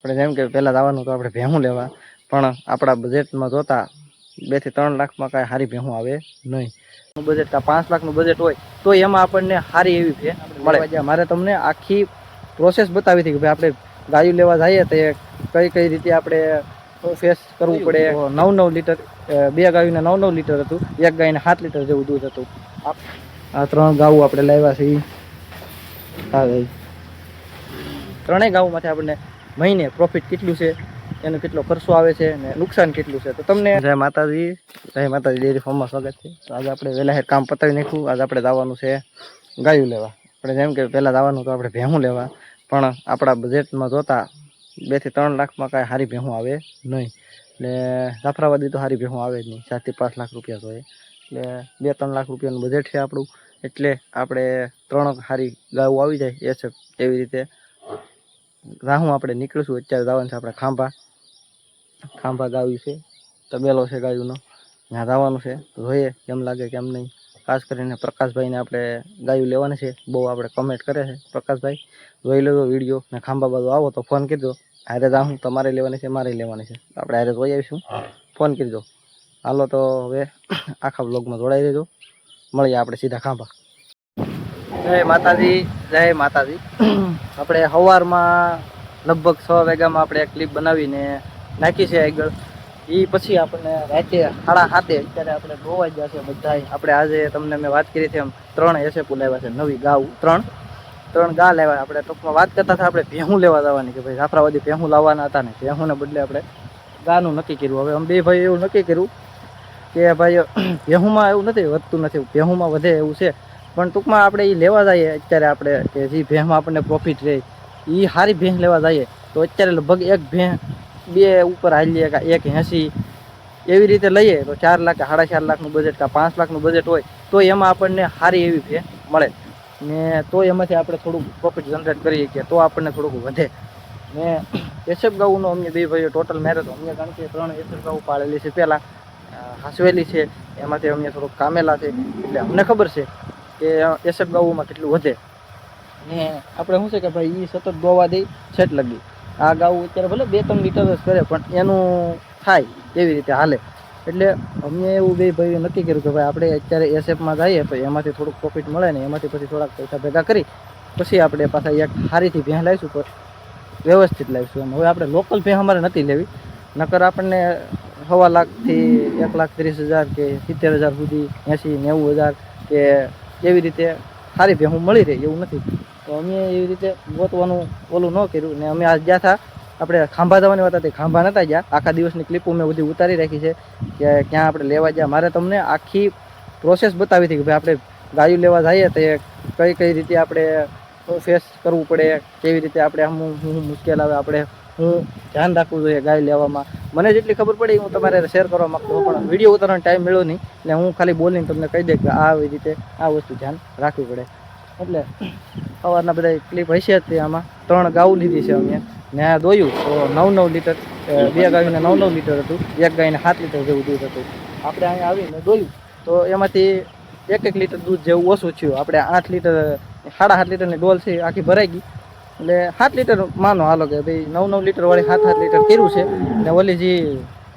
આપણે જેમ કે પહેલાં જવાનું તો આપણે ભેહું લેવા, પણ આપણા બજેટમાં જોતા 2 થી 3 લાખમાં કાંઈ સારી ભેહું આવે નહીં. બજેટ 5 લાખનું બજેટ હોય તો એમાં આપણને સારી એવી ભેહ મળે. મારે તમને આખી પ્રોસેસ બતાવી હતી કે ભાઈ આપણે ગાયું લેવા જઈએ તો કઈ કઈ રીતે આપણે ફેસ કરવું પડે. 9 લીટર 2 ગાયોને 9 લીટર હતું, એક ગાયને 7 લીટર જેવું દૂધ હતું. આ 3 ગાઉ આપણે લાવ્યા છે. હા ભાઈ, 3 ગાઉમાંથી આપણને મહિને પ્રોફિટ કેટલું છે, એનો કેટલો ખર્ચો આવે છે ને નુકસાન કેટલું છે. તો તમને જય માતાજી ડેરી ફાર્મમાં સ્વાગત છે. તો આજે આપણે વહેલા કામ પતાવી નાખ્યું. આજે આપણે જવાનું છે ગાયું લેવા. આપણે જેમ કે પહેલાં જવાનું તો આપણે ભેહું લેવા, પણ આપણા બજેટમાં જોતા 2 થી 3 લાખમાં કાંઈ સારી ભેહું આવે નહીં. એટલે જાફરાબાદી તો સારી ભેહું આવે જ નહીં. 4 થી 5 લાખ રૂપિયા જોઈએ. એટલે 2-3 લાખ રૂપિયાનું બજેટ છે આપણું. એટલે આપણે 3 સારી ગાયું આવી જાય એવી રીતે રાહું આપણે નીકળીશું. અત્યારે જવાનું છે આપણે ખાંભા ગાયું છે, તબેલો છે ગાયુંનો, ત્યાં જવાનું છે. જોઈએ કેમ લાગે કેમ નહીં. ખાસ કરીને પ્રકાશભાઈને આપણે ગાયું લેવાની છે. બહુ આપણે કમેન્ટ કરે છે પ્રકાશભાઈ, જોઈ લેજો વિડીયો ને ખાંભા બાજુ આવો તો ફોન કરજો. હારે જાઉં તમારે લેવાની છે, મારે લેવાની છે, આપણે હારે જોઈ આવીશું. ફોન કરજો. હાલો તો હવે આખા બ્લોગમાં જોડાઈ રહેજો. મળીએ આપણે સીધા ખાંભા. જય માતાજી, જય માતાજી. આપણે સવારમાં લગભગ 6 વાગ્યામાં આપણે એક ક્લિપ બનાવીને નાખી છે આગળ. એ પછી આપણને રાતે 7:30 અત્યારે આપણે ધોવાઈ ગયા છે બધા. આપણે આજે તમને મેં વાત કરી હતી એમ 3 એસેપુ લાવ્યા છે, નવી ગાઉ 3 ગા લાવ્યા. આપણે ટૂંકમાં વાત કરતા હતા આપણે ભેહું લેવા જવાની કે ભાઈ જાફરાબાદી ભેહું લાવવાના હતા ને ભેહુંને બદલે આપણે ગાનું નક્કી કર્યું. હવે અમે બે ભાઈ એવું નક્કી કર્યું કે ભાઈ ભેહુંમાં એવું નથી વધતું નથી, ભેહુંમાં વધે એવું છે. પણ ટૂંકમાં આપણે એ લેવા જઈએ અત્યારે આપણે કે જે ભેહમાં આપણને પ્રોફિટ રહે એ સારી ભેહ લેવા જઈએ તો અત્યારે લગભગ એક ભેહ 2 ઉપર હાલીએ કે 1.80 એવી રીતે લઈએ તો 4 લાખ કે 4.5 લાખનું બજેટ કે 5 લાખનું બજેટ હોય તો એમાં આપણને સારી એવી ભેહ મળે ને તો એમાંથી આપણે થોડુંક પ્રોફિટ જનરેટ કરીએ કે તો આપણને થોડુંક વધે. ને એસએફ ગાઉનો અમને બે ભાઈઓ ટોટલ મેરેજ અમને કારણ કે 3 એસએફ ગાઉ પાળેલી છે પહેલાં, હાસવેલી છે, એમાંથી અમને થોડુંક કામેલા છે. એટલે અમને ખબર છે કે એસએફ ગાઉમાં કેટલું વધે. ને આપણે શું છે કે ભાઈ એ સતત દોવા દઈ સેટ લગી. આ ગાઉ અત્યારે ભલે 2-3 લીટર જ કરે પણ એનું થાય એવી રીતે હાલે. એટલે અમે એવું બે ભાઈએ નક્કી કર્યું કે ભાઈ આપણે અત્યારે એસએફમાં જઈએ તો એમાંથી થોડુંક પ્રોફિટ મળે ને એમાંથી પછી થોડાક પૈસા ભેગા કરી પછી આપણે પાછા એક સારીથી ભેહ લાવીશું તો વ્યવસ્થિત લાવીશું. એમ હવે આપણે લોકલ ભેહ અમારે નથી લેવી, નકર આપણને 1.25 લાખથી 1,30,000 કે 70,000 સુધી 80-90,000 કે એવી રીતે સારી ભેહું મળી રહે એવું નથી. તો અમે એવી રીતે ગોતવાનું ઓલું ન કર્યું. ને અમે આજ ગયા હતા આપણે ખાંભા જવાની વાત હતી, ખાંભા નહોતા ગયા. આખા દિવસની ક્લિપો મેં બધી ઉતારી રાખી છે કે ક્યાં આપણે લેવા ગયા. મારે તમને આખી પ્રોસેસ બતાવી હતી કે ભાઈ આપણે ગાયું લેવા જઈએ તો કઈ કઈ રીતે આપણે ફેસ કરવું પડે, કેવી રીતે આપણે હું મુશ્કેલ આવે, આપણે હું ધ્યાન રાખવું જોઈએ ગાય લેવામાં. મને જેટલી ખબર પડી હું તમારે શેર કરવા માગતો હોઉં પણ વિડીયો ઉતારવાનો ટાઈમ મળ્યો નહીં એટલે હું ખાલી બોલીને તમને કહી દે કે આવી રીતે આ વસ્તુ ધ્યાન રાખવી પડે. એટલે સવારના બધા ક્લિપ હશે જ તે આમાં 3 ગાઉ લીધી છે અમે ને આ દોયું તો 9 લીટર 2 ગાયોને 9 લીટર હતું, એક ગાયને 7 લીટર જેવું દૂધ હતું. આપણે અહીંયા આવીને દોયું તો એમાંથી 1 લીટર દૂધ જેવું ઓછું થયું. આપણે 8 લીટર 7.5 લીટરની ડોલ છે આખી ભરાઈ ગઈ. એટલે 7 લીટર માનો હાલો કે ભાઈ 9 લીટર વાળી 7 લીટર કર્યું છે ને ઓલી જે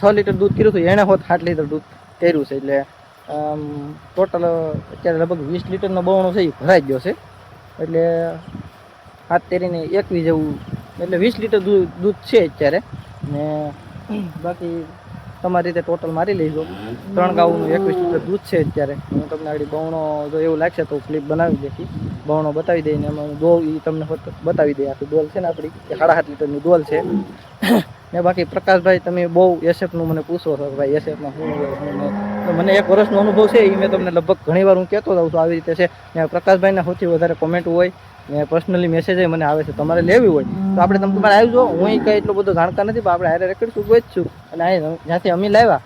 6 લીટર દૂધ કર્યું હતું એણે હોત 7 લીટર દૂધ કર્યું છે. એટલે ટોટલ અત્યારે લગભગ 20 લીટરનો બવણો છે એ ભરાઈ ગયો છે. એટલે 7-13-21 જેવું એટલે 20 લીટર દૂધ છે અત્યારે. ને બાકી તમારી રીતે ટોટલ મારી લઈજો. 3 ગાઉનું 21 લીટર દૂધ છે અત્યારે. હું તમને આગળ બવણો જો એવું લાગશે તો ક્લિપ બનાવી દેખી, બવણો બતાવી દઈને એમાં દોલ એ તમને બતાવી દે. આખી ડોલ છે ને આપણી 7.5 લીટરની ડોલ છે. ને બાકી પ્રકાશભાઈ તમે બહુ એસએફનું મને પૂછો છો ભાઈ એસએફમાં શું નહીં. તો મને 1 વર્ષનો અનુભવ છે એ મેં તમને લગભગ ઘણીવાર હું કહેતો જાઉં છું આવી રીતે છે. ને પ્રકાશભાઈને સૌથી વધારે કોમેન્ટ હોય ને પર્સનલી મેસેજ મને આવે છે તમારે લેવી હોય તો આપણે તમારે આવજો. હું કંઈ એટલો બધો જાણકાર નથી પણ આપણે હારે રેકર્ડશું ગોઈ જ છું. અને આ જ્યાંથી અમે લાવ્યા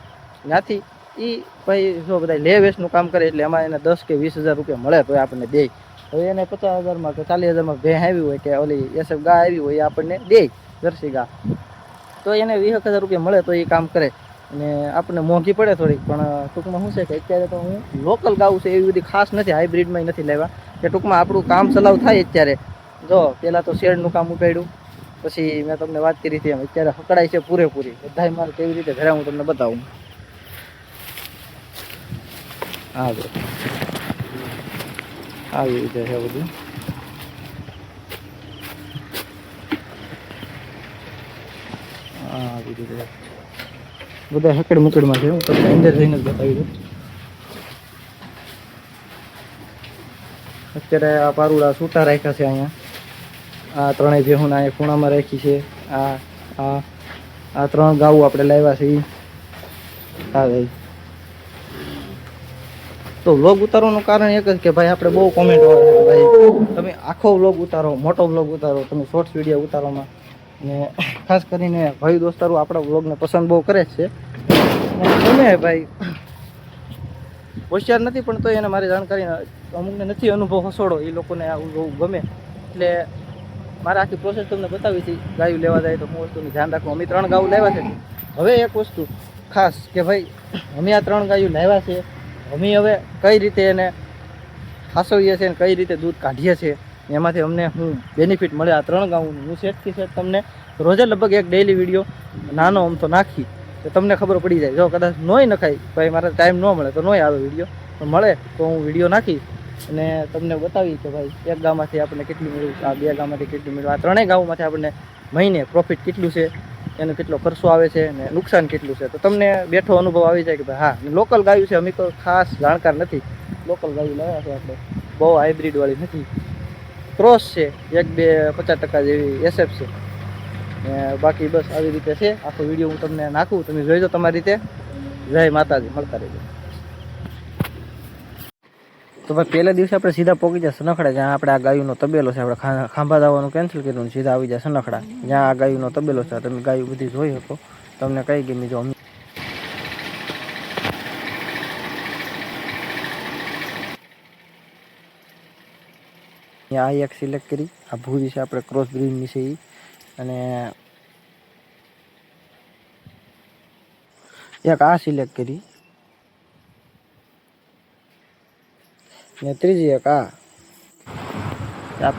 ત્યાંથી એ ભાઈ જો બધા લે વેચનું કામ કરે એટલે એમાં એને 10 કે 20,000 રૂપિયા મળે તો આપણને દે. હવે એને 50,000માં કે 40,000માં ભેં આવી હોય કે ઓલી એસએફ ગા આવી હોય એ આપણને દે જર્સી ગા તો એને 20,000 રૂપિયા મળે તો એ કામ કરે. અને આપણને મોંઘી પડે થોડીક પણ ટૂંકમાં શું છે કે અત્યારે તો હું લોકલ ગાઉં છે એવી બધી ખાસ નથી, હાઇબ્રિડમાં નથી લેવા કે ટૂંકમાં આપણું કામ ચલાવ થાય. અત્યારે જો પહેલાં તો શેડનું કામ ઉપાડ્યું પછી મેં તમને વાત કરી હતી એમ અત્યારે હકડાય છે પૂરેપૂરી. બધાય માલ કેવી રીતે ભેરા હું તમને બતાવું. હા જો આવી રીતે છે બધું. આવી રીતે બધા હકડ મુકડમાં છે. હું તમને અંદર જઈને જ બતાવી દઉં. અત્યારે આ પારુડા છૂટા રાખ્યા છે અહીંયા. આ ત્રણેય ભેહું અહીંયા ખૂણામાં રાખી છે. આ આ આ 3 ગાઉ આપણે લાવ્યા છે. હા ભાઈ તો વ્લોગ ઉતારવાનું કારણ એક જ કે ભાઈ આપણે બહુ કોમેન્ટ આવે છે ભાઈ તમે આખો વ્લોગ ઉતારો, મોટો વ્લોગ ઉતારો, તમે શોર્ટ્સ વિડીયો ઉતારોમાં. ને ખાસ કરીને ભાઈ દોસ્તારો આપણા વ્લોગને પસંદ બહુ કરે છે. ગમે ભાઈ હોશિયાર નથી પણ તો એને મારી જાણકારી અમુકને નથી અનુભવ હસોડો એ લોકોને આવું ગમે. એટલે મારે આખી પ્રોસેસ તમને બતાવી હતી. ગાયું લેવા જાય તો હું વસ્તુનું ધ્યાન રાખવું. અમે 3 ગાયું લાવ્યા છે. હવે એક વસ્તુ ખાસ કે ભાઈ અમે આ 3 ગાયું લાવ્યા છે. અમે હવે કઈ રીતે એને હાસવીએ છીએ અને કઈ રીતે દૂધ કાઢીએ છીએ એમાંથી અમને હું બેનિફિટ મળે આ 3 ગાઉનું હું સેટથી સેટ તમને રોજે લગભગ એક ડેઈલી વિડીયો નાનો આમ તો નાખી તો તમને ખબર પડી જાય. જો કદાચ નોય નખાય ભાઈ મારે ટાઈમ ન મળે તો નોય આવે વિડીયો, પણ મળે તો હું વિડીયો નાખી અને તમને બતાવી કે ભાઈ એક ગામમાંથી આપણને કેટલી મળ્યું, આ 2 ગામમાંથી કેટલી મળ્યું, આ 3 ગામમાંથી આપણને મહિને પ્રોફિટ કેટલું છે, એનો કેટલો ખર્ચો આવે છે ને નુકસાન કેટલું છે. તો તમને બેઠો અનુભવ આવી જાય કે ભાઈ હા લોકલ ગાયું છે. અમે તો ખાસ જાણકાર નથી. લોકલ ગાયું લાવ્યા છે આપણે, બહુ હાઇબ્રિડ વાળી નથી, ક્રોસ છે 1-2-50% જેવી SF છે. બાકી બસ આવી રીતે છે. આખો વિડીયો હું તમને નાખું, તમે જોઈ દો તમારી રીતે. જય માતાજી, મળતા રહેજો. તો ભાઈ પહેલા દિવસે આપણે સીધા પહોંચી જાય સનખડા, જ્યાં આપણે આ ગાયુંનો તબેલો છે. આપણે ખાંભા દાવાનું કેન્સલ કર્યું, સીધા આવી જાય સનખડા, જ્યાં આ ગાયુંનો તબેલો છે. તમે ગાયું બધી જોઈ શકો, તમને કઈ ગમી. જો આ એક સિલેક્ટ કરી, આ ભૂરી છે આપણે ક્રોસ બ્રીડની છે એ, અને એક આ સિલેક્ટ કરી, ને ત્રીજી એક આ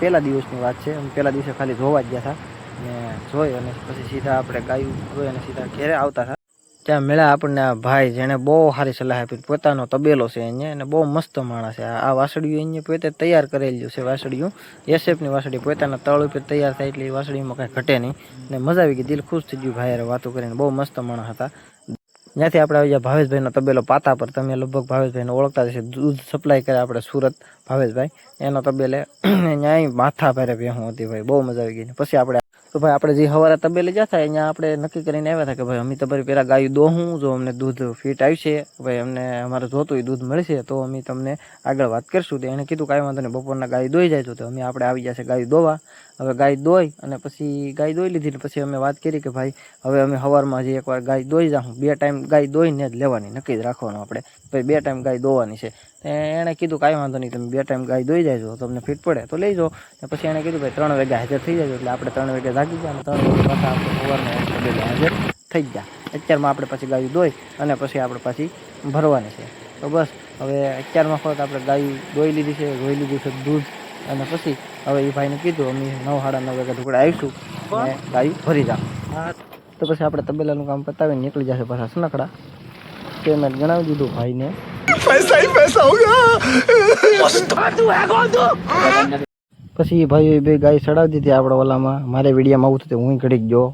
પહેલા દિવસની વાત છે. અમે પહેલા દિવસે ખાલી જોવા જ ગયા હતા ને જોઈ અને પછી સીધા આપણે ગાયું જોઈ અને સીધા ઘેરે આવતા હતા. ત્યાં મળ્યા આપણને આ ભાઈ જેણે બહુ સારી સલાહ આપી. પોતાનો તબેલો છે અહીંયા અને બહુ મસ્ત માણસ છે. આ વાસળીઓ અહીંયા પોતે તૈયાર કરેલું છે. વાસળીઓ SFની વાસળી પોતાના તળ ઉપર તૈયાર થાય એટલે એ વાસળીમાં કાંઈ ઘટે નહીં. ને મજા આવી ગઈ, દિલ ખુશ થઈ ગયું ભાઈ વાતો કરીને. બહુ મસ્ત માણસ હતા. ત્યાંથી આપણે આવી ગયા ભાવેશભાઈનો તબેલો પાતા પર. તમે લગભગ ભાવેશભાઈને ઓળખતા હશે, દૂધ સપ્લાય કરે આપણે સુરત ભાવેશભાઈ, એનો તબેલે ત્યાં માથા ભારે ભેહું હતી ભાઈ, બહુ મજા આવી ગઈ. પછી આપણે તો ભાઈ આપણે જે સવારે તબેલે જતા અહીંયા આપણે નક્કી કરીને આવ્યા હતા કે ભાઈ અમે તમારી પહેલાં ગાયું દોહું, જો અમને દૂધ ફિટ આવશે ભાઈ, અમને અમારે જોતું એ દૂધ મળશે તો અમે તમને આગળ વાત કરશું. તો એને કીધું કાંઈ વાંધો નહીં, બપોરના ગાય દોઈ જાય તો અમે આપણે આવી જશે ગાયું દોવા. હવે ગાય દોઈ અને પછી ગાય દોઈ લીધી ને પછી અમે વાત કરી કે ભાઈ હવે અમે સવારમાં હજી એકવાર ગાય દોઈ જાઉં. 2 ટાઈમ ગાય દોઈને જ લેવાની, નક્કી જ રાખવાનું આપણે ભાઈ 2 ટાઈમ ગાય દોવાની છે. એણે કીધું કાંઈ વાંધો નહીં, તમે 2 ટાઈમ ગાય દોઈ જાય તમને ફિટ પડે તો લઈ જાઓ. પછી એણે કીધું ભાઈ 3 વાગે હાજર થઈ જાય. એટલે આપણે 3 વાગે જાગી ગયા અને 3 વાગે પાછા આપણે સવારમાં હાજર થઈ ગયા. અત્યારમાં આપણે પછી ગાયું દોઈ અને પછી આપણે પાછી ભરવાની છે. તો બસ હવે અત્યારમાં ફરત આપણે ગાયું દોઈ લીધી છે, જોઈ લીધું છે દૂધ, અને પછી હવે એ ભાઈને કીધું અમે 9-9:30 વાગે ઢુકડા આવીશું અને ગાયું ભરી જાવ. તો પછી આપણે તબેલાનું કામ પતાવીને નીકળી જશે પાછા સનખડા. પેમેન્ટ ગણાવી દીધું ભાઈને. પૈસા ही पैसा होगा. પછી ભાઈ 2 ગાય ચડાવી દીધી આપણે ઓલામાં. મારે વિડીયોમાં આવું થતું હું ઘડીક ગયો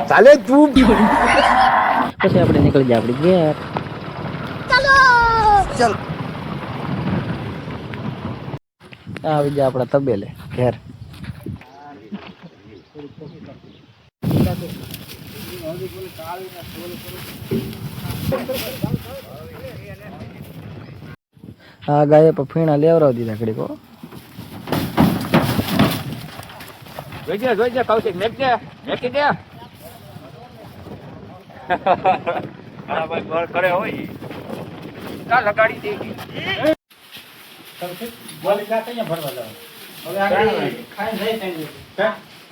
ચાલે તું. પછી આપણે નીકળી ગયા આપણી ઘેર. ચાલો ચાલ આવી ગયા આપણા તબેલે ઘેર. આ ગાયે પણ ફીણા લેવરાવી દીધા ઘડીકો. જોઈ કૌશિક મેકજે મેકી દે. આ ભાઈ ગોળ કરે હોય કા લગાડી દેગી. બોલી કા તૈયા ભરવા જાવ. હવે આગળ ખાઈ જઈ થઈ ગયું.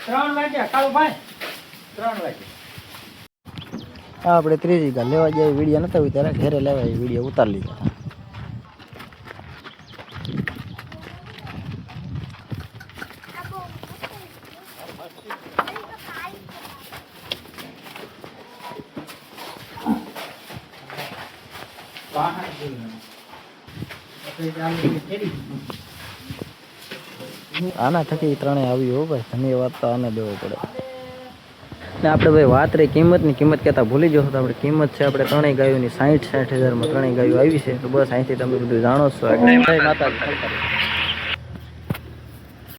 3 વાગ્યા કાળુ ભાઈ 3 વાગ્યા. આપણે ત્રીજી ગાય લેવા જાય વિડીયો નતા હોય ત્યારે ઘરે લેવા એ વિડીયો ઉતારી લીધા. આના થકી ત્રણેય આવ્યું હો ભાઈ, ધન્યવાદ તો આને દેવો પડે. ને આપણે ભાઈ વાત રહી કિંમતની, કિંમત કહેતા ભૂલી જશો તો આપણે કિંમત છે આપણે ત્રણેય ગાયોની 60,000 માં ત્રણેય ગાયો આવી છે. તો બસ અહીંથી તમે બધું જાણો છો. જય માતાજી.